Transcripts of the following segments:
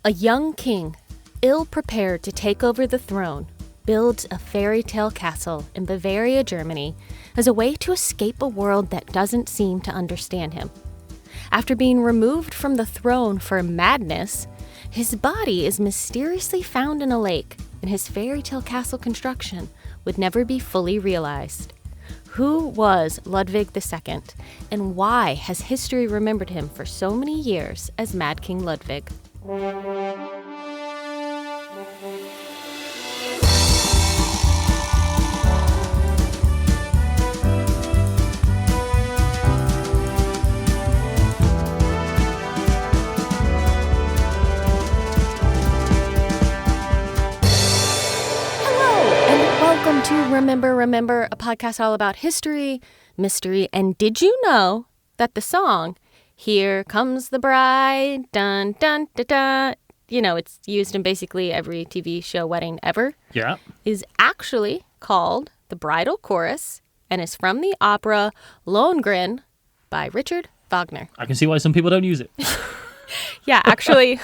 A young king, ill-prepared to take over the throne, builds a fairy tale castle in Bavaria, Germany, as a way to escape a world that doesn't seem to understand him. After being removed from the throne for madness, his body is mysteriously found in a lake, and his fairy tale castle construction would never be fully realized. Who was Ludwig II, and why has history remembered him for so many years as Mad King Ludwig? Welcome to Remember, a podcast all about history, mystery, and did you know that the song, Here Comes the Bride, dun, dun, dun, dun, it's used in basically every TV show wedding ever, is actually called the Bridal Chorus and is from the opera Lohengrin by Richard Wagner. I can see why some people don't use it. Yeah, actually,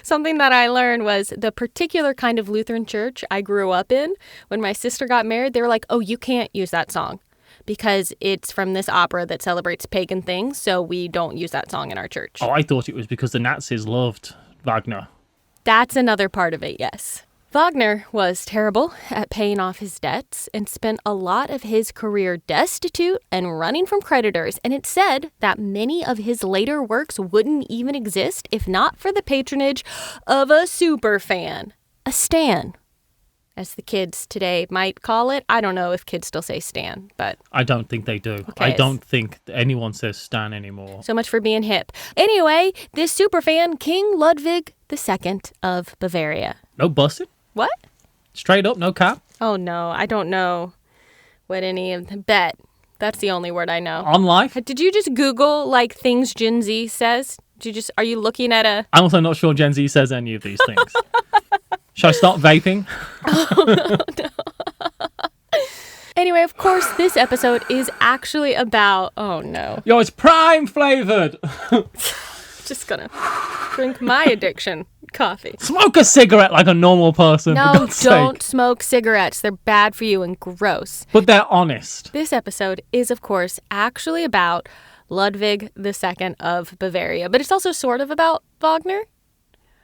something that I learned was the particular kind of Lutheran church I grew up in. When my sister got married, they were like, oh, you can't use that song because it's from this opera that celebrates pagan things, so we don't use that song in our church. Oh, I thought it was because the Nazis loved Wagner. That's another part of it, yes. Wagner was terrible at paying off his debts and spent a lot of his career destitute and running from creditors, and it's said that many of his later works wouldn't even exist if not for the patronage of a superfan, a stan, as the kids today might call it. I don't know if kids still say stan, but... I don't think they do. Okay, I don't think anyone says stan anymore. So much for being hip. Anyway, this superfan, King Ludwig II of Bavaria. No busting? What? Straight up, no cap? Oh, no. I don't know what any of the... Bet. That's the only word I know. On life? Did you just Google, things Gen Z says? Are you looking at a... I'm also not sure Gen Z says any of these things. Should I start vaping? Oh, no. Anyway, of course, this episode is actually about... Oh, no. Yo, it's prime flavored. Just gonna drink my addiction coffee. Smoke a cigarette like a normal person. No, don't smoke cigarettes. They're bad for you and gross. But they're honest. This episode is, of course, actually about Ludwig II of Bavaria. But it's also sort of about Wagner.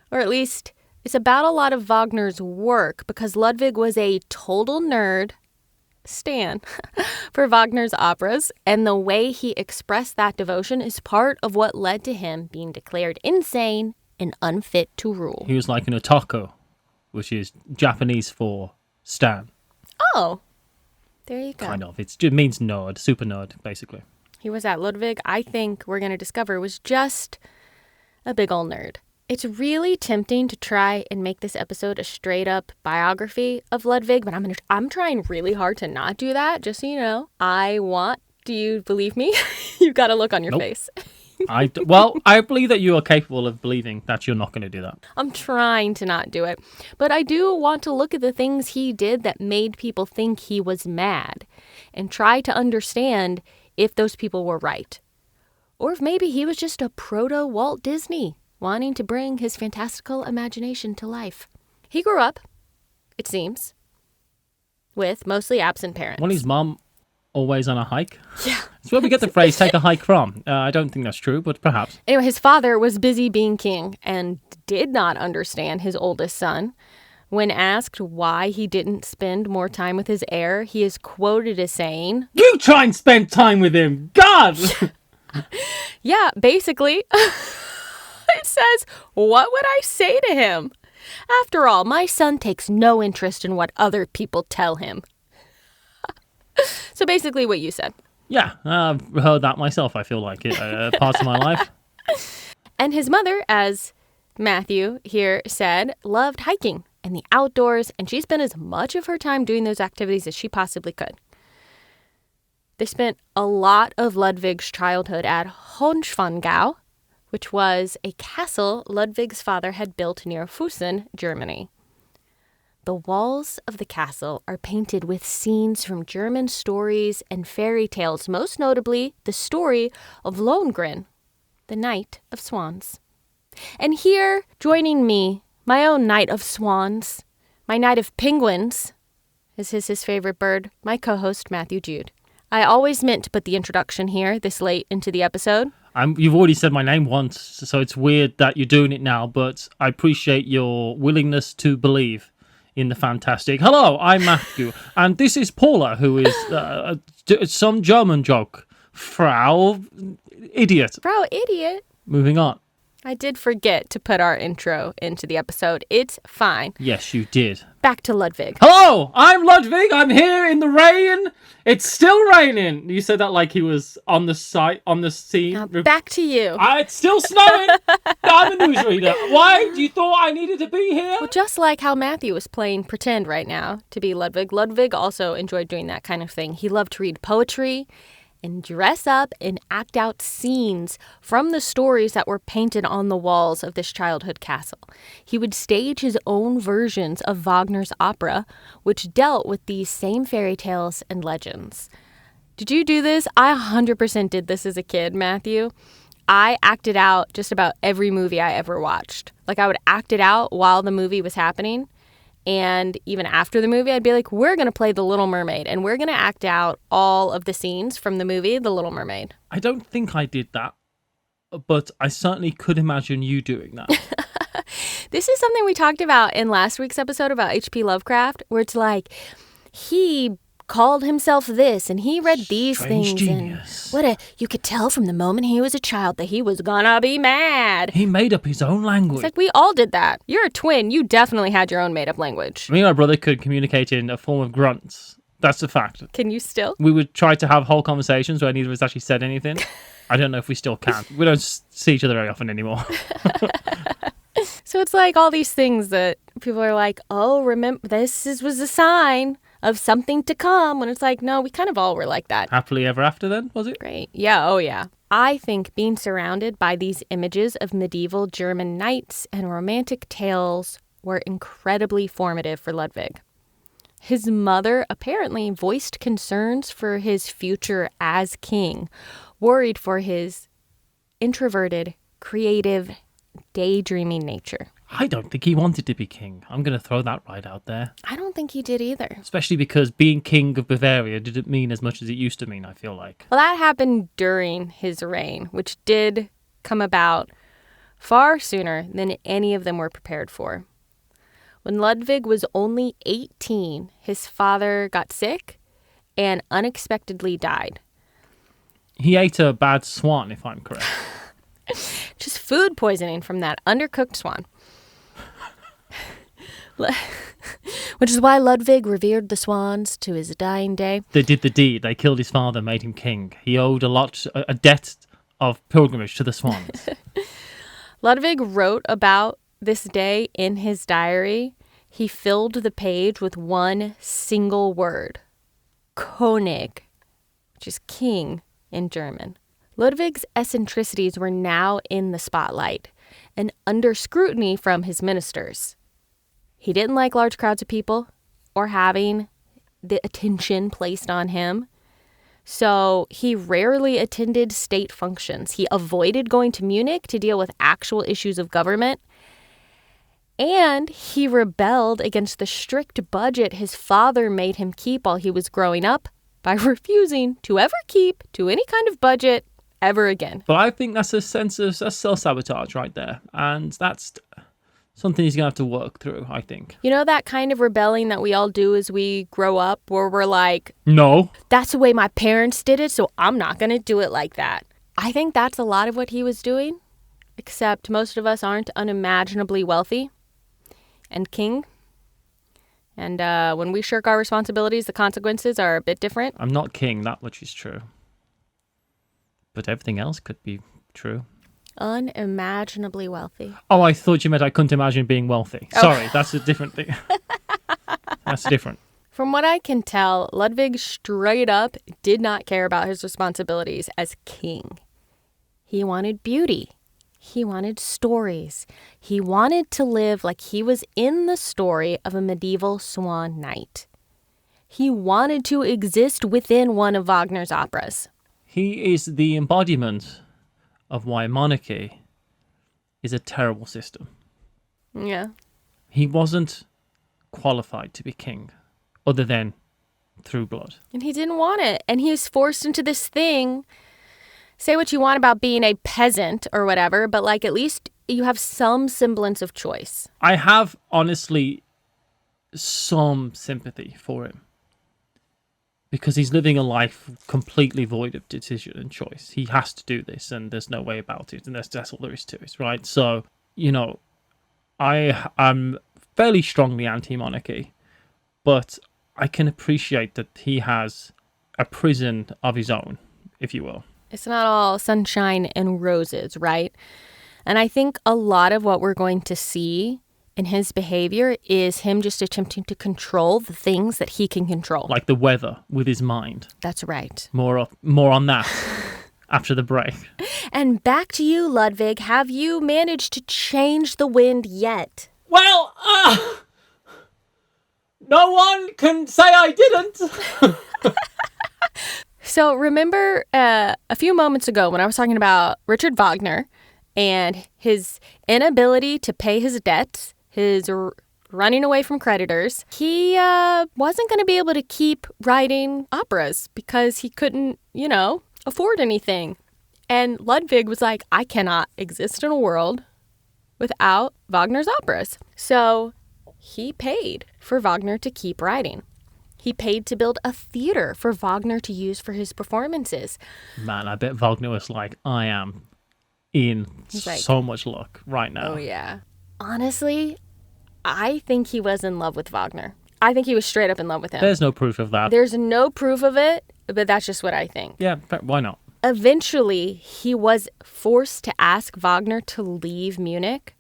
Or at least it's about a lot of Wagner's work because Ludwig was a total nerd, stan, for Wagner's operas. And the way he expressed that devotion is part of what led to him being declared insane and unfit to rule. He was like an otaku, which is Japanese for stan. Oh, there you go. Kind of. It means nerd, super nerd, basically. He was at Ludwig, I think we're going to discover, was just a big ol' nerd. It's really tempting to try and make this episode a straight-up biography of Ludwig, but I'm trying really hard to not do that, just so you know. Do you believe me? You've got a look on your face. I believe that you are capable of believing that you're not going to do that. I'm trying to not do it. But I do want to look at the things he did that made people think he was mad and try to understand if those people were right. Or if maybe he was just a proto-Walt Disney wanting to bring his fantastical imagination to life. He grew up, it seems, with mostly absent parents. Well, his mom always on a hike? Yeah. That's where we get the phrase, take a hike from. I don't think that's true, but perhaps. Anyway, his father was busy being king and did not understand his oldest son. When asked why he didn't spend more time with his heir, he is quoted as saying, "You try and spend time with him! God!" Yeah, basically. It says, what would I say to him? After all, my son takes no interest in what other people tell him. So basically what you said. Yeah, I've heard that myself, I feel like, parts of my life. And his mother, as Matthew here said, loved hiking and the outdoors, and she spent as much of her time doing those activities as she possibly could. They spent a lot of Ludwig's childhood at Hohenschwangau, which was a castle Ludwig's father had built near Füssen, Germany. The walls of the castle are painted with scenes from German stories and fairy tales, most notably the story of Lohengrin, the Knight of Swans. And here, joining me, my own knight of swans, my knight of penguins, is his favorite bird, my co-host, Matthew Jude. I always meant to put the introduction here this late into the episode. You've already said my name once, so it's weird that you're doing it now, but I appreciate your willingness to believe in the fantastic. Hello, I'm Matthew, and this is Paula, who is some German joke. Frau Idiot. Frau Idiot? Moving on. I did forget to put our intro into the episode. It's fine. Yes, you did. Back to Ludwig. Hello, I'm Ludwig. I'm here in the rain. It's still raining. You said that like he was on the scene. Now back to you. It's still snowing. I'm a newsreader. Why? You thought I needed to be here? Well, just like how Matthew was playing pretend right now to be Ludwig, Ludwig also enjoyed doing that kind of thing. He loved to read poetry and dress up and act out scenes from the stories that were painted on the walls of this childhood castle. He would stage his own versions of Wagner's opera, which dealt with these same fairy tales and legends. Did you do this? I 100% did this as a kid, Matthew. I acted out just about every movie I ever watched. Like, I would act it out while the movie was happening. And even after the movie, I'd be like, we're going to play The Little Mermaid, and we're going to act out all of the scenes from the movie The Little Mermaid. I don't think I did that, but I certainly could imagine you doing that. This is something we talked about in last week's episode about H.P. Lovecraft, where it's like, he called himself this, and he read these Strange things. genius. And you could tell from the moment he was a child that he was gonna be mad. He made up his own language. It's like, we all did that. You're a twin. You definitely had your own made-up language. Me and my brother could communicate in a form of grunts. That's a fact. Can you still? We would try to have whole conversations where neither of us actually said anything. I don't know if we still can. We don't see each other very often anymore. So it's like all these things that people are like, oh, remember, was a sign of something to come. When it's like, no, we kind of all were like that. Happily ever after then, was it? Great. Yeah, oh yeah. I think being surrounded by these images of medieval German knights and romantic tales were incredibly formative for Ludwig. His mother apparently voiced concerns for his future as king, worried for his introverted, creative, daydreaming nature. I don't think he wanted to be king. I'm going to throw that right out there. I don't think he did either. Especially because being king of Bavaria didn't mean as much as it used to mean, I feel like. Well, that happened during his reign, which did come about far sooner than any of them were prepared for. When Ludwig was only 18, his father got sick and unexpectedly died. He ate a bad swan, if I'm correct. Just food poisoning from that undercooked swan. Which is why Ludwig revered the swans to his dying day. They did the deed. They killed his father, made him king. He owed a debt of pilgrimage to the swans. Ludwig wrote about this day in his diary. He filled the page with one single word. König, which is king in German. Ludwig's eccentricities were now in the spotlight and under scrutiny from his ministers. He didn't like large crowds of people or having the attention placed on him. So he rarely attended state functions. He avoided going to Munich to deal with actual issues of government. And he rebelled against the strict budget his father made him keep while he was growing up by refusing to ever keep to any kind of budget ever again. But I think that's a sense of self-sabotage right there. And that's something he's going to have to work through, I think. You know that kind of rebelling that we all do as we grow up, where we're like, no, that's the way my parents did it, so I'm not going to do it like that. I think that's a lot of what he was doing, except most of us aren't unimaginably wealthy and king. And when we shirk our responsibilities, the consequences are a bit different. I'm not king, that much is true. But everything else could be true. Unimaginably wealthy. Oh, I thought you meant I couldn't imagine being wealthy. Oh. Sorry, that's a different thing. That's different. From what I can tell, Ludwig straight up did not care about his responsibilities as king. He wanted beauty. He wanted stories. He wanted to live like he was in the story of a medieval swan knight. He wanted to exist within one of Wagner's operas. He is the embodiment of why monarchy is a terrible system. Yeah. He wasn't qualified to be king, other than through blood. And he didn't want it. And he was forced into this thing. Say what you want about being a peasant or whatever, but like at least you have some semblance of choice. I have honestly some sympathy for him. Because he's living a life completely void of decision and choice. He has to do this, and there's no way about it, and that's all there is to it, right? So, you know, I'm fairly strongly anti-monarchy, but I can appreciate that he has a prison of his own, if you will. It's not all sunshine and roses, right? And I think a lot of what we're going to see in his behavior is him just attempting to control the things that he can control. Like the weather with his mind. That's right. More on that after the break. And back to you, Ludwig. Have you managed to change the wind yet? Well, no one can say I didn't. So remember a few moments ago when I was talking about Richard Wagner and his inability to pay his debts, his running away from creditors, he wasn't going to be able to keep writing operas because he couldn't, afford anything. And Ludwig was like, I cannot exist in a world without Wagner's operas. So he paid for Wagner to keep writing. He paid to build a theater for Wagner to use for his performances. Man, I bet Wagner was like, I am in so much luck right now. Oh, yeah. Honestly, I think he was in love with Wagner. I think he was straight up in love with him. There's no proof of that. There's no proof of it, but that's just what I think. Yeah, why not? Eventually, he was forced to ask Wagner to leave Munich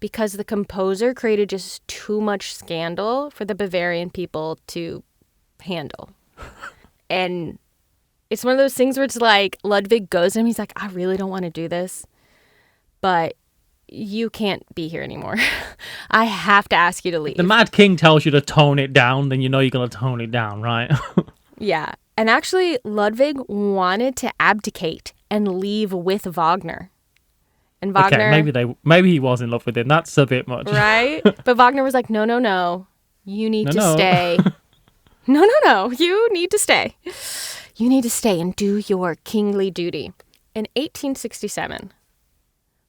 because the composer created just too much scandal for the Bavarian people to handle. And it's one of those things where it's like Ludwig goes to him, he's like, I really don't want to do this, but you can't be here anymore. I have to ask you to leave. The Mad King tells you to tone it down, then you know you're going to tone it down, right? Yeah. And actually, Ludwig wanted to abdicate and leave with Wagner. And Wagner... Okay, maybe he was in love with him. That's a bit much. Right? But Wagner was like, no. You need to stay. No. You need to stay. You need to stay and do your kingly duty. In 1867...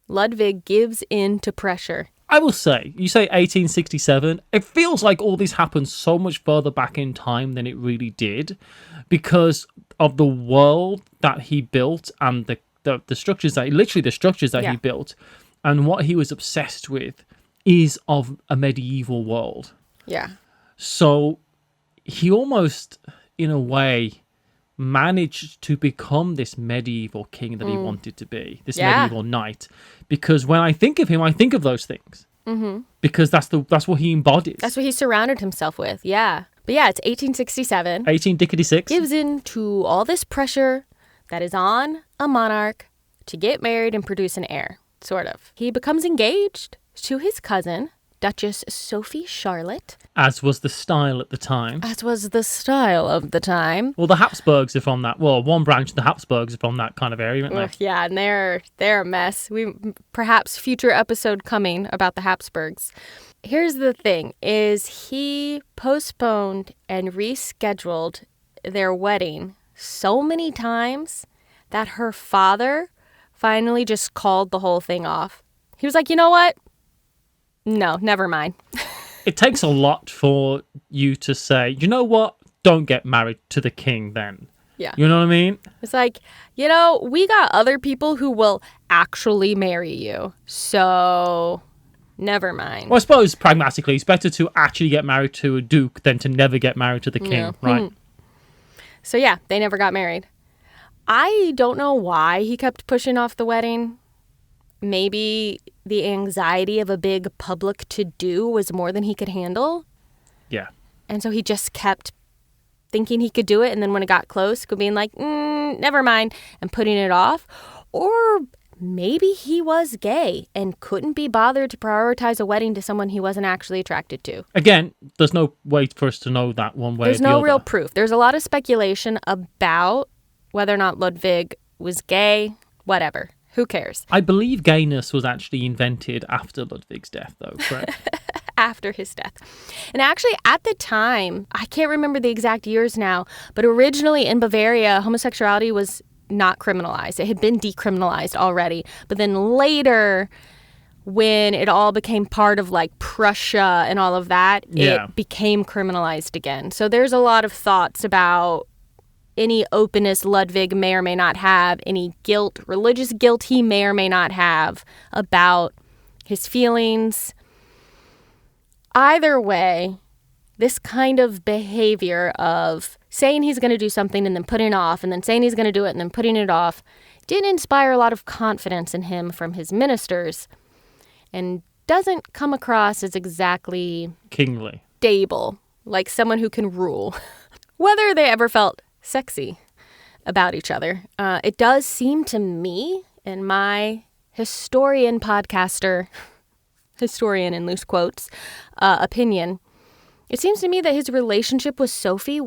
Ludwig gives in to pressure. I will say, you say 1867, it feels like all this happened so much further back in time than it really did because of the world that he built and the structures that, literally the structures that he built, and what he was obsessed with is of a medieval world. Yeah. So he almost, in a way, managed to become this medieval king that he wanted to be, this medieval knight. Because when I think of him, I think of those things. Mm-hmm. Because that's what he embodies. That's what he surrounded himself with, yeah. But yeah, it's 1867. 1866. Gives in to all this pressure that is on a monarch to get married and produce an heir, sort of. He becomes engaged to his cousin, Duchess Sophie Charlotte. As was the style at the time. As was the style of the time. Well, the Habsburgs are from that. Well, one branch of the Habsburgs are from that kind of area, aren't they? Yeah, and they're a mess. Perhaps future episode coming about the Habsburgs. Here's the thing, is he postponed and rescheduled their wedding so many times that her father finally just called the whole thing off. He was like, you know what? No, never mind. It takes a lot for you to say, you know what? Don't get married to the king then. Yeah. You know what I mean? It's like, we got other people who will actually marry you. So, never mind. Well, I suppose pragmatically, it's better to actually get married to a duke than to never get married to the king, right? So, yeah, they never got married. I don't know why he kept pushing off the wedding. Maybe the anxiety of a big public to-do was more than he could handle. Yeah. And so he just kept thinking he could do it, and then when it got close, being like, never mind, and putting it off. Or maybe he was gay and couldn't be bothered to prioritize a wedding to someone he wasn't actually attracted to. Again, there's no way for us to know that one way or the other. There's no real proof. There's a lot of speculation about whether or not Ludwig was gay, whatever. Who cares? I believe gayness was actually invented after Ludwig's death, though, correct? After his death. And actually, at the time, I can't remember the exact years now, but originally in Bavaria, homosexuality was not criminalized. It had been decriminalized already. But then later, when it all became part of like Prussia and all of that, it became criminalized again. So there's a lot of thoughts about any openness Ludwig may or may not have, any guilt, religious guilt he may or may not have about his feelings. Either way, this kind of behavior of saying he's going to do something and then putting it off, and then saying he's going to do it and then putting it off, did inspire a lot of confidence in him from his ministers, and doesn't come across as exactly kingly, stable, like someone who can rule. Whether they ever felt sexy about each other, it does seem to me, in my historian in loose quotes, opinion, it seems to me that his relationship with Sophie,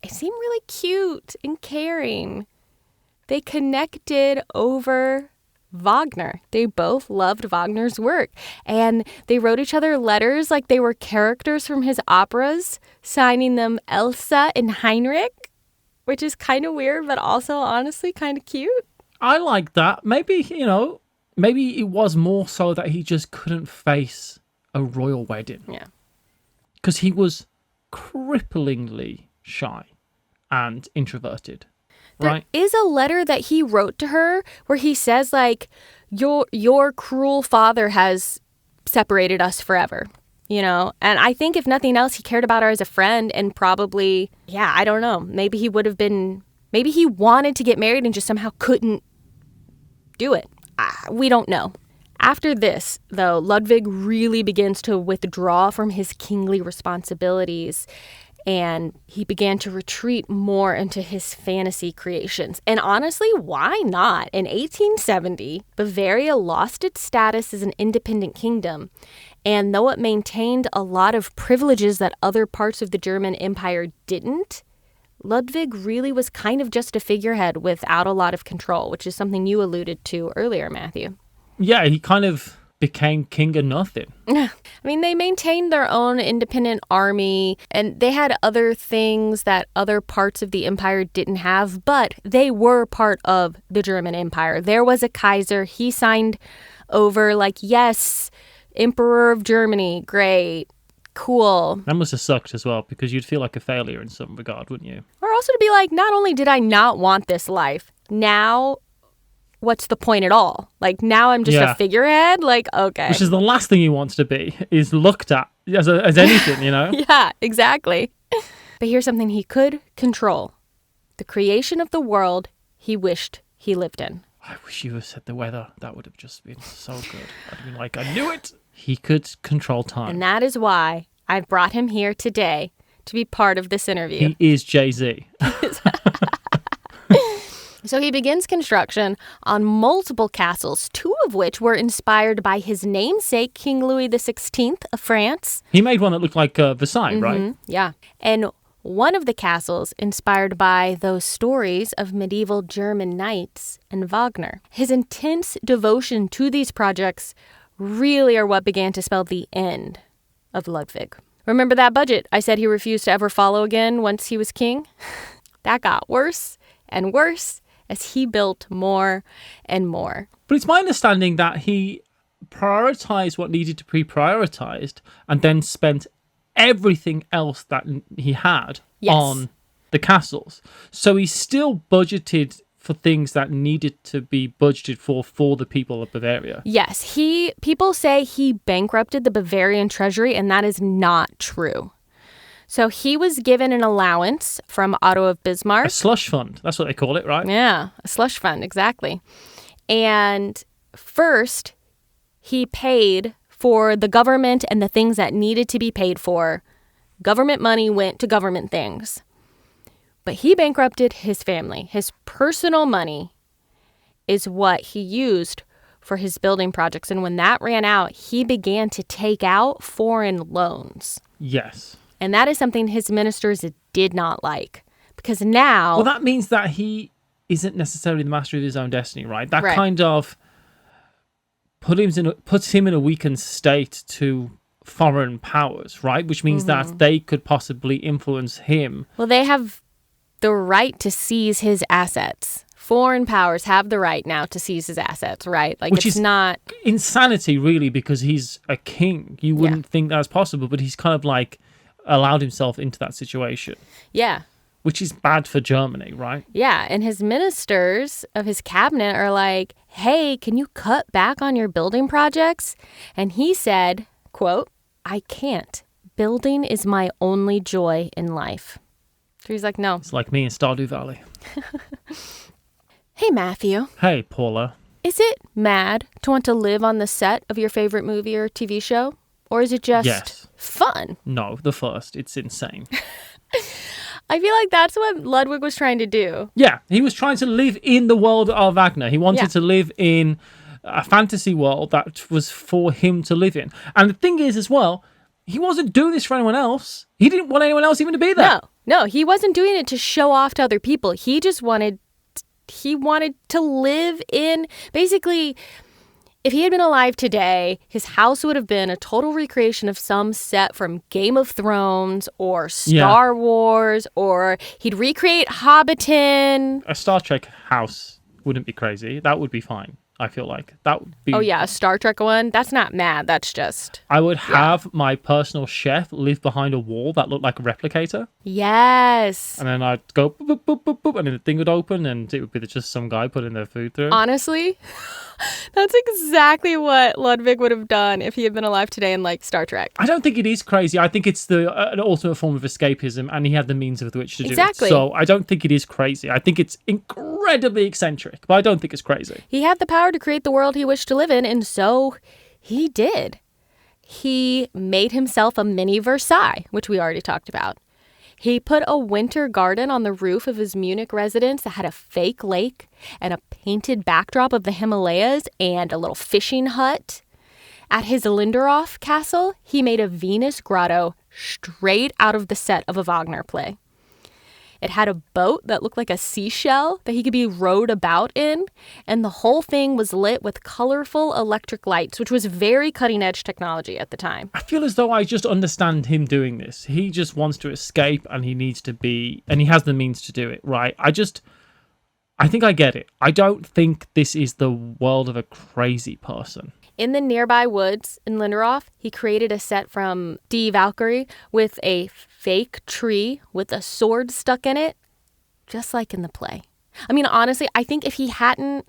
it seemed really cute and caring. They connected over Wagner. They both loved Wagner's work, and they wrote each other letters like they were characters from his operas, signing them Elsa and Heinrich, which is kind of weird, but also honestly kind of cute. I like that. Maybe it was more so that he just couldn't face a royal wedding. Yeah. Because he was cripplingly shy and introverted. Right? There is a letter that he wrote to her where he says, like, your cruel father has separated us forever, you know? And I think if nothing else, he cared about her as a friend, and probably, I don't know, maybe he wanted to get married and just somehow couldn't do it. We don't know. After this, though, Ludwig really begins to withdraw from his kingly responsibilities, and he began to retreat more into his fantasy creations. And honestly, why not? In 1870, Bavaria lost its status as an independent kingdom, and though it maintained a lot of privileges that other parts of the German Empire didn't, Ludwig really was kind of just a figurehead without a lot of control, which is something you alluded to earlier, Matthew. Yeah, he kind of became king of nothing. I mean, they maintained their own independent army, and they had other things that other parts of the empire didn't have, but they were part of the German Empire. There was a Kaiser. He signed over, like, yes, Emperor of Germany, great, cool. That must have sucked as well, because you'd feel like a failure in some regard, wouldn't you? Or also to be like, not only did I not want this life, now what's the point at all? Like, now I'm just a figurehead? Like, okay. Which is the last thing he wants to be, is looked at as anything, you know? Yeah, exactly. But here's something he could control. The creation of the world he wished he lived in. I wish you had said the weather. That would have just been so good. I'd have been like, I knew it. He could control time. And that is why I've brought him here today to be part of this interview. He is Jay-Z. So he begins construction on multiple castles, two of which were inspired by his namesake, King Louis the 16th of France. He made one that looked like Versailles, right? Yeah. And one of the castles inspired by those stories of medieval German knights and Wagner. His intense devotion to these projects really are what began to spell the end of Ludwig. Remember that budget I said he refused to ever follow again once he was king? That got worse and worse as he built more and more. But it's my understanding that he prioritized what needed to be prioritized and then spent everything else that he had on the castles. So he still budgeted for things that needed to be budgeted for the people of Bavaria. Yes, people say he bankrupted the Bavarian treasury, and that is not true. So he was given an allowance from Otto of Bismarck. A slush fund, that's what they call it, right? Yeah, a slush fund, exactly. And first, he paid for the government and the things that needed to be paid for. Government money went to government things. But he bankrupted his family. His personal money is what he used for his building projects. And when that ran out, he began to take out foreign loans. Yes. And that is something his ministers did not like. Because now... Well, that means that he isn't necessarily the master of his own destiny, right? That Right. kind of puts him in a weakened state to foreign powers, right? Which means that they could possibly influence him. Well, they have the right to seize his assets. Foreign powers have the right now to seize his assets, right? Like, Which it's is not insanity, really, because he's a king. You wouldn't think that's possible, but he's kind of like allowed himself into that situation, Yeah. which is bad for Germany, right? Yeah. And his ministers of his cabinet are like, hey, can you cut back on your building projects? And he said, quote, I can't. Building is my only joy in life. So he's like, no. It's like me in Stardew Valley. Hey, Matthew. Hey, Paula. Is it mad to want to live on the set of your favorite movie or TV show? Or is it just Yes. fun? No, the first. It's insane. I feel like that's what Ludwig was trying to do. Yeah, he was trying to live in the world of Wagner. He wanted Yeah. to live in a fantasy world that was for him to live in. And the thing is, as well, he wasn't doing this for anyone else. He didn't want anyone else even to be there. No, he wasn't doing it to show off to other people. He just wanted to live in, basically, if he had been alive today, his house would have been a total recreation of some set from Game of Thrones or Star Wars, or he'd recreate Hobbiton. A Star Trek house wouldn't be crazy. That would be fine. I feel like that would be. Oh yeah, a Star Trek one. That's not mad. That's just. I would have my personal chef live behind a wall that looked like a replicator, Yes. and then I'd go boop, boop, boop, boop, boop, and then the thing would open, and it would be just some guy putting their food through. Honestly, that's exactly what Ludwig would have done if he had been alive today in like Star Trek. I don't think it is crazy. I think it's an ultimate form of escapism, and he had the means with which to do Exactly. it. So I don't think it is crazy. I think it's incredibly eccentric, but I don't think it's crazy. He had the power to create the world he wished to live in, and so he did. He made himself a mini Versailles, which we already talked about. He put a winter garden on the roof of his Munich residence that had a fake lake and a painted backdrop of the Himalayas and a little fishing hut. At his Linderhof castle, he made a Venus grotto straight out of the set of a Wagner play. It had a boat that looked like a seashell that he could be rowed about in, and the whole thing was lit with colorful electric lights, which was very cutting-edge technology at the time. I feel as though I just understand him doing this. He just wants to escape, and he needs to be, and he has the means to do it, right? I think I get it. I don't think this is the world of a crazy person. In the nearby woods in Linderhof, he created a set from Die Valkyrie with a fake tree with a sword stuck in it, just like in the play. I mean, honestly, I think if he hadn't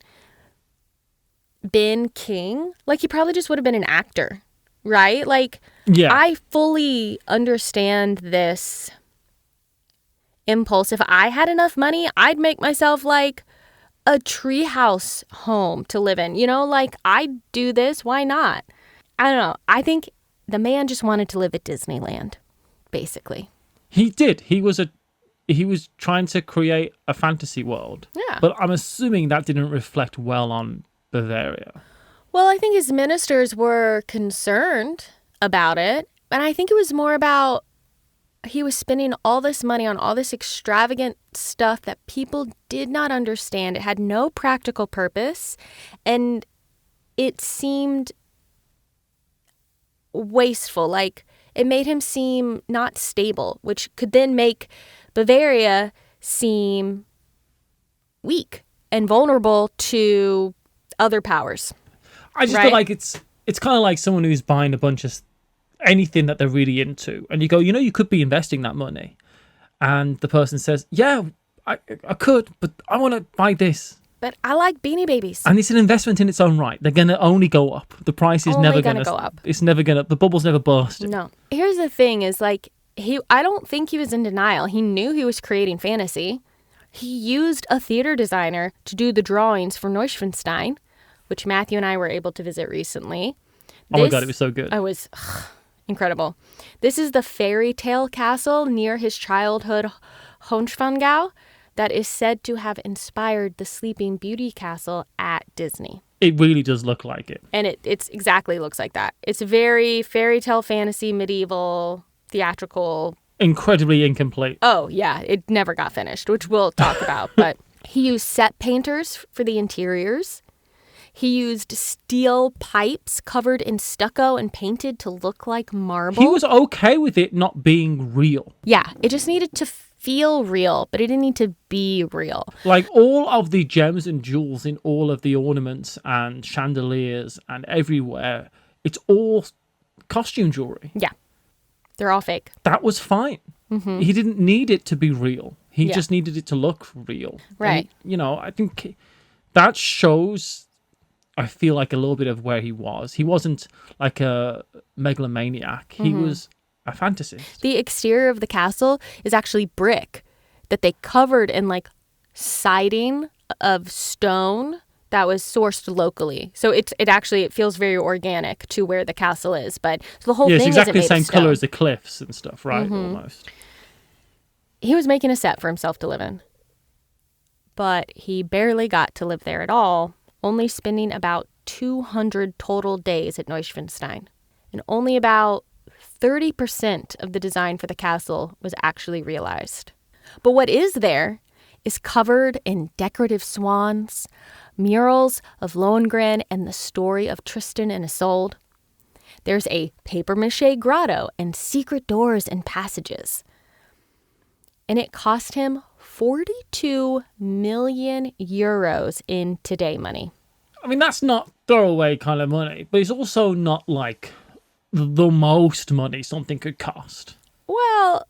been king, like, he probably just would have been an actor, right? Like, Yeah. I fully understand this impulse. If I had enough money, I'd make myself like a treehouse home to live in. You know, like, I'd do this. Why not? I don't know. I think the man just wanted to live at Disneyland, basically. He did. He was trying to create a fantasy world. Yeah. But I'm assuming that didn't reflect well on Bavaria. Well, I think his ministers were concerned about it. And I think it was more about he was spending all this money on all this extravagant stuff that people did not understand. It had no practical purpose, and it seemed wasteful. Like, it made him seem not stable, which could then make Bavaria seem weak and vulnerable to other powers. I just Right? feel like it's kind of like someone who's buying a bunch of anything that they're really into, and you go, you could be investing that money, and the person says, yeah, I could, but I want to buy this. But I like Beanie Babies. And it's an investment in its own right. They're going to only go up. The price is Only never gonna going to go up. It's never going to, the bubble's never bursting. No. Here's the thing is, like, I don't think he was in denial. He knew he was creating fantasy. He used a theater designer to do the drawings for Neuschwanstein, which Matthew and I were able to visit recently. Oh my God, it was so good. I was incredible. This is the fairytale castle near his childhood Hohenschwangau that is said to have inspired the Sleeping Beauty castle at Disney. It really does look like it. And it's exactly looks like that. It's very fairy tale, fantasy, medieval, theatrical. Incredibly incomplete. Oh, yeah. It never got finished, which we'll talk about. But He used set painters for the interiors. He used steel pipes covered in stucco and painted to look like marble. He was okay with it not being real. Yeah, it just needed to feel real, but it didn't need to be real. Like all of the gems and jewels in all of the ornaments and chandeliers and everywhere, it's all costume jewelry. Yeah, they're all fake. That was fine. Mm-hmm. He didn't need it to be real. He just needed it to look real. Right. And, I think that shows, I feel like, a little bit of where he was. He wasn't like a megalomaniac. He was a fantasist. The exterior of the castle is actually brick that they covered in like siding of stone that was sourced locally. So it feels very organic to where the castle is. But so the whole thing it's exactly isn't the made same of stone. color as the cliffs and stuff, right? Almost. He was making a set for himself to live in. But he barely got to live there at all, only spending about 200 total days at Neuschwanstein. And only about 30% of the design for the castle was actually realized. But what is there is covered in decorative swans, murals of Lohengrin and the story of Tristan and Isolde. There's a papier-mâché grotto and secret doors and passages. And it cost him 42 million euros in today money. I mean, that's not throwaway kind of money, but it's also not like the most money something could cost. Well,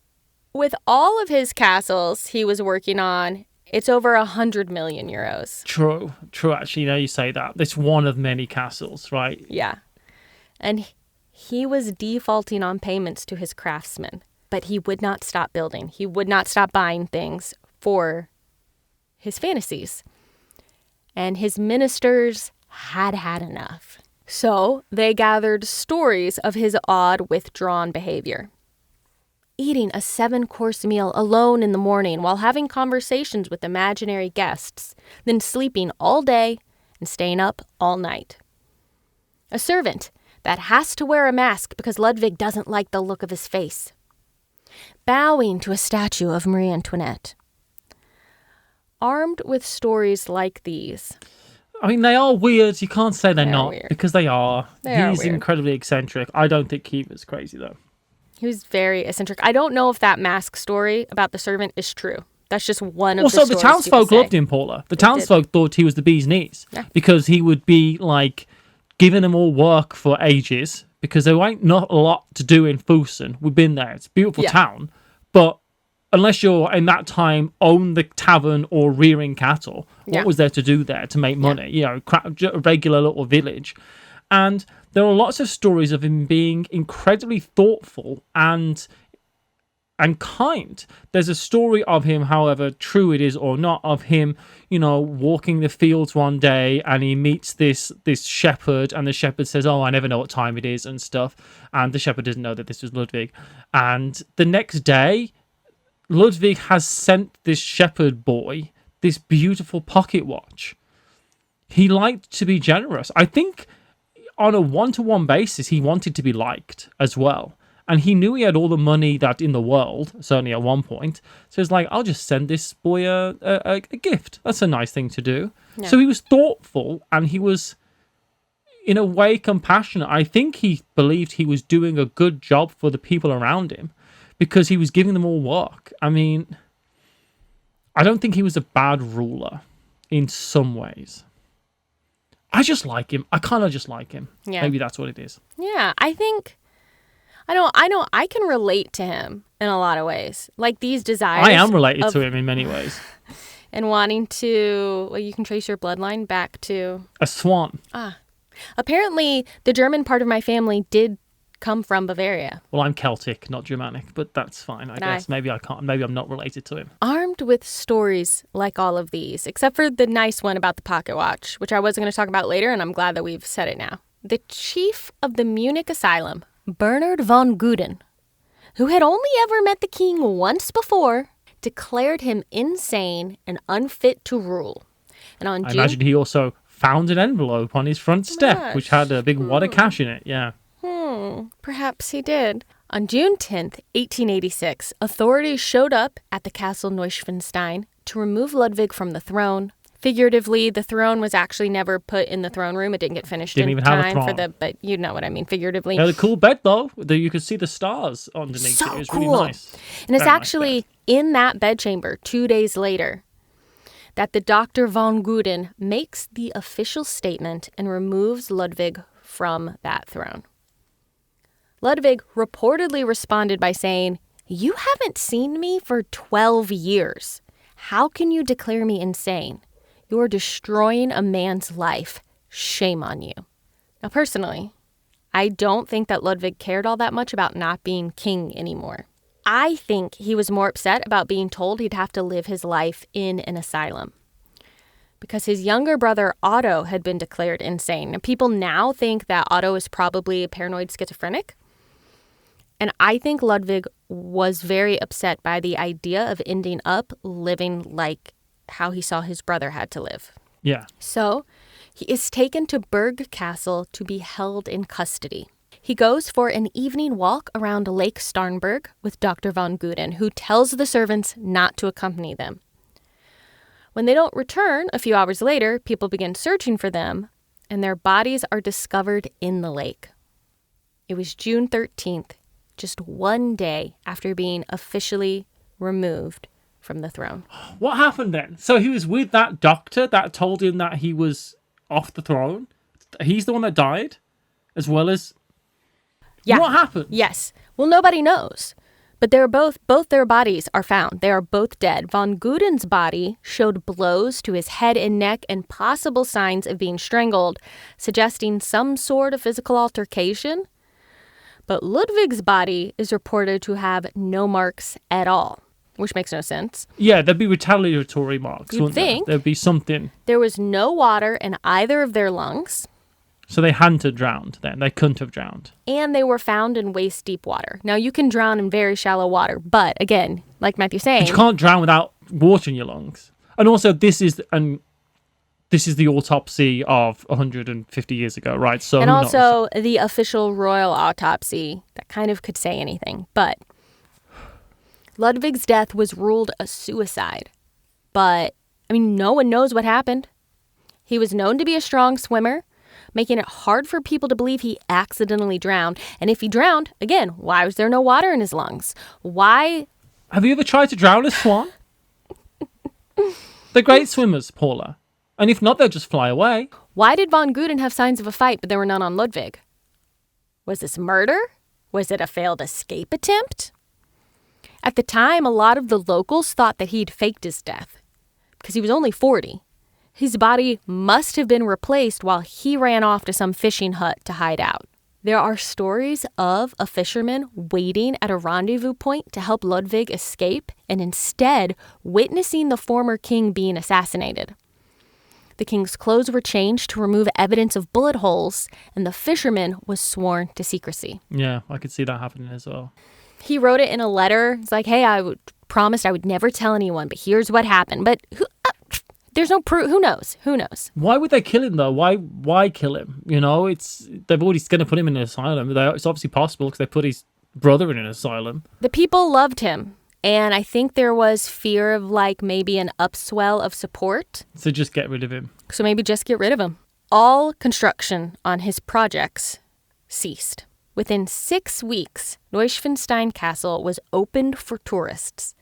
with all of his castles he was working on, it's over 100 million euros. True, actually, now you say that. It's one of many castles, right? Yeah. And he was defaulting on payments to his craftsmen, but he would not stop building. He would not stop buying things for his fantasies. And his ministers had enough. So they gathered stories of his odd, withdrawn behavior. Eating a 7-course meal alone in the morning while having conversations with imaginary guests, then sleeping all day and staying up all night. A servant that has to wear a mask because Ludwig doesn't like the look of his face. Bowing to a statue of Marie Antoinette. Armed with stories like these. I mean, they are weird. You can't say they're not, weird. because they are. He's weird. incredibly eccentric. I don't think he was crazy, though. He was very eccentric. I don't know if that mask story about the servant is true. That's just one of the Also, stories the townsfolk people loved say. him, Paula. The townsfolk thought he was the bee's knees. Yeah. Because he would be, like, giving them all work for ages, because there ain't not a lot to do in Fussen. We've been there. It's a beautiful town. But unless you're, in that time, own the tavern or rearing cattle, what was there to do there to make money? You know, a regular little village. And there are lots of stories of him being incredibly thoughtful and kind. There's a story of him, however true it is or not, of him, walking the fields one day and he meets this shepherd, and the shepherd says, "Oh, I never know what time it is," and stuff. And the shepherd doesn't know that this was Ludwig. And the next day, Ludwig has sent this shepherd boy this beautiful pocket watch. He liked to be generous. I think on a one-to-one basis, he wanted to be liked as well. And he knew he had all the money that in the world, certainly at one point. So he's like, I'll just send this boy a gift. That's a nice thing to do. Yeah. So he was thoughtful, and he was, in a way, compassionate. I think he believed he was doing a good job for the people around him, because he was giving them all work. I mean, I don't think he was a bad ruler in some ways. I just like him. I kind of just like him. Yeah. Maybe that's what it is. Yeah, I think... I know I can relate to him in a lot of ways. Like these desires. I am related to him in many ways. And wanting to... Well, you can trace your bloodline back to... A Swan. Apparently, the German part of my family did come from Bavaria. Well, I'm Celtic, not Germanic, but that's fine, I guess. Maybe I can't. Maybe I'm not related to him. Armed with stories like all of these, except for the nice one about the pocket watch, which I was going to talk about later, and I'm glad that we've said it now. The chief of the Munich asylum, Bernard von Guden, who had only ever met the king once before, declared him insane and unfit to rule. And on I imagine he also found an envelope on his front step, which had a big wad of cash in it, yeah. Perhaps he did. On June 10th, 1886, authorities showed up at the castle Neuschwanstein to remove Ludwig from the throne. Figuratively, the throne was actually never put in the throne room. It didn't get finished in time for the, but you know what I mean, figuratively. It had a cool bed, though. You could see the stars underneath it. It was cool. really nice. And it's actually in that bedchamber 2 days later that the Dr. von Guden makes the official statement and removes Ludwig from that throne. Ludwig reportedly responded by saying, "You haven't seen me for 12 years. How can you declare me insane? You're destroying a man's life. Shame on you." Now, personally, I don't think that Ludwig cared all that much about not being king anymore. I think he was more upset about being told he'd have to live his life in an asylum, because his younger brother Otto had been declared insane. And people now think that Otto is probably a paranoid schizophrenic. And I think Ludwig was very upset by the idea of ending up living like how he saw his brother had to live. Yeah. So he is taken to Berg Castle to be held in custody. He goes for an evening walk around Lake Starnberg with Dr. von Guden, who tells the servants not to accompany them. When they don't return a few hours later, people begin searching for them, and their bodies are discovered in the lake. It was June 13th, just 1 day after being officially removed from the throne. What happened then? So he was with that doctor that told him that he was off the throne? He's the one that died? As well as... Yeah. What happened? Yes. Well, nobody knows. But they're both their bodies are found. They are both dead. Von Guden's body showed blows to his head and neck and possible signs of being strangled, suggesting some sort of physical altercation. But Ludwig's body is reported to have no marks at all, which makes no sense. Yeah, there'd be retaliatory marks, You'd wouldn't think. There'd be something. There was no water in either of their lungs. So they hadn't have drowned then. They couldn't have drowned. And they were found in waist-deep water. Now, you can drown in very shallow water, but again, like Matthew's saying... But you can't drown without water in your lungs. And also, this is the autopsy of 150 years ago, right? So and also the official royal autopsy that kind of could say anything. But Ludwig's death was ruled a suicide. But, I mean, no one knows what happened. He was known to be a strong swimmer, making it hard for people to believe he accidentally drowned. And if he drowned, again, why was there no water in his lungs? Why? Have you ever tried to drown a swan? They're great swimmers, Paula. And if not, they'll just fly away. Why did von Guden have signs of a fight, but there were none on Ludwig? Was this murder? Was it a failed escape attempt? At the time, a lot of the locals thought that he'd faked his death because he was only 40. His body must have been replaced while he ran off to some fishing hut to hide out. There are stories of a fisherman waiting at a rendezvous point to help Ludwig escape and instead witnessing the former king being assassinated. The king's clothes were changed to remove evidence of bullet holes, and the fisherman was sworn to secrecy. Yeah, I could see that happening as well. He wrote it in a letter. It's like, hey, promised I would never tell anyone, but here's what happened. But there's no proof. Who knows? Who knows? Why would they kill him, though? Why kill him? You know, they've already going to put him in an asylum. It's obviously possible because they put his brother in an asylum. The people loved him. And I think there was fear of like maybe an upswell of support. So just get rid of him. So maybe just get rid of him. All construction on his projects ceased. Within 6 weeks, Neuschwanstein Castle was opened for tourists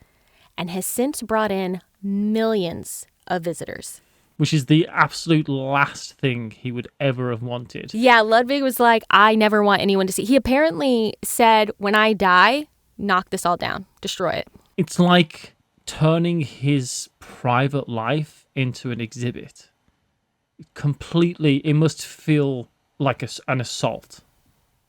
and has since brought in millions of visitors. Which is the absolute last thing he would ever have wanted. Yeah, Ludwig was like, I never want anyone to see. He apparently said, when I die, knock this all down, destroy it. It's like turning his private life into an exhibit. Completely, it must feel like an assault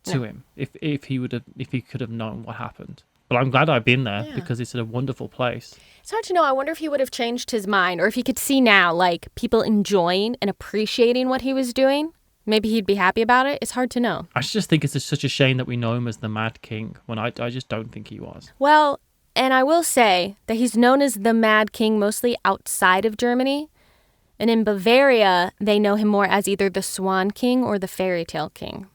to him if he could have known what happened. But I'm glad I've been there because it's a wonderful place. It's hard to know. I wonder if he would have changed his mind or if he could see now, like, people enjoying and appreciating what he was doing. Maybe he'd be happy about it. It's hard to know. I just think it's such a shame that we know him as the Mad King when I just don't think he was. Well, and I will say that he's known as the Mad King mostly outside of Germany. And in Bavaria, they know him more as either the Swan King or the Fairytale King.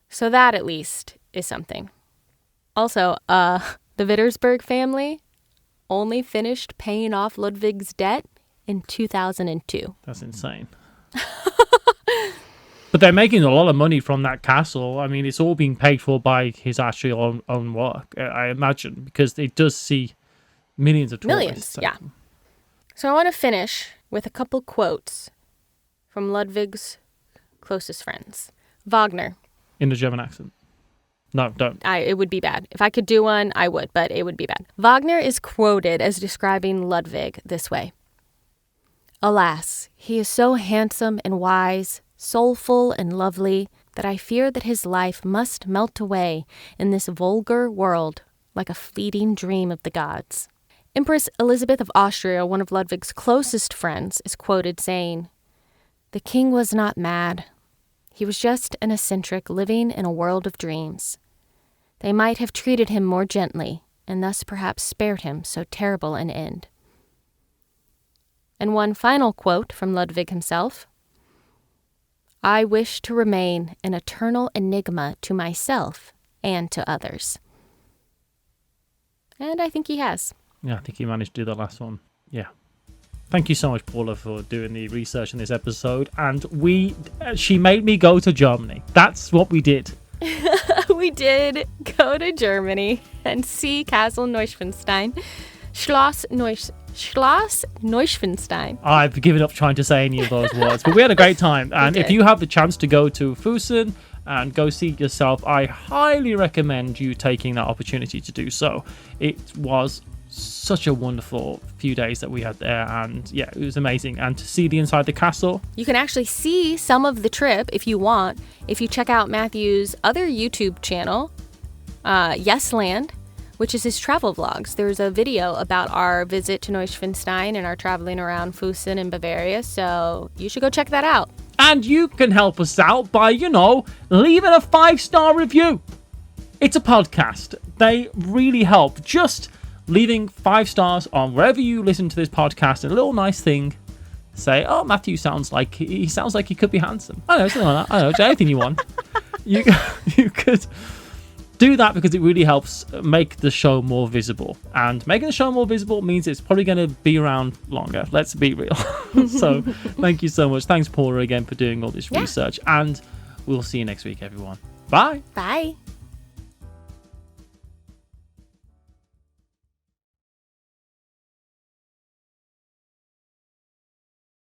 So that, at least, is something. Also, the Wittersberg family only finished paying off Ludwig's debt in 2002. That's insane. But they're making a lot of money from that castle. I mean, it's all being paid for by his actual own work, I imagine, because it does see millions of tourists. Millions, yeah. So I want to finish with a couple quotes from Ludwig's closest friends. Wagner. In the German accent. No, don't. It would be bad. If I could do one, I would, but it would be bad. Wagner is quoted as describing Ludwig this way. Alas, he is so handsome and wise, soulful and lovely, that I fear that his life must melt away in this vulgar world like a fleeting dream of the gods. Empress Elizabeth of Austria, one of Ludwig's closest friends, is quoted saying, "The king was not mad. He was just an eccentric living in a world of dreams. They might have treated him more gently, and thus perhaps spared him so terrible an end." And one final quote from Ludwig himself. "I wish to remain an eternal enigma to myself and to others." And I think he has. Yeah, I think he managed to do the last one. Yeah. Thank you so much, Paula, for doing the research in this episode. And she made me go to Germany. That's what we did. We did go to Germany and see Castle Neuschwanstein. Schloss Neuschwanstein. I've given up trying to say any of those words, but we had a great time. And if you have the chance to go to Fussen and go see it yourself, I highly recommend you taking that opportunity to do so. It was such a wonderful few days that we had there, and yeah, it was amazing. And to see the inside the castle, you can actually see some of the trip if you want, if you check out Matthew's other YouTube channel, Yesland, which is his travel vlogs. There's a video about our visit to Neuschwanstein and our traveling around Fussen in Bavaria, so you should go check that out. And you can help us out by, leaving a 5-star review. It's a podcast. They really help. Just leaving 5 stars on wherever you listen to this podcast, and a little nice thing. Say, oh, Matthew sounds like he could be handsome. I don't know, something like that. I don't know, anything you want. You could do that because it really helps make the show more visible. And making the show more visible means it's probably going to be around longer. Let's be real. So thank you so much. Thanks, Paula, again for doing all this research. And we'll see you next week, everyone. Bye. Bye.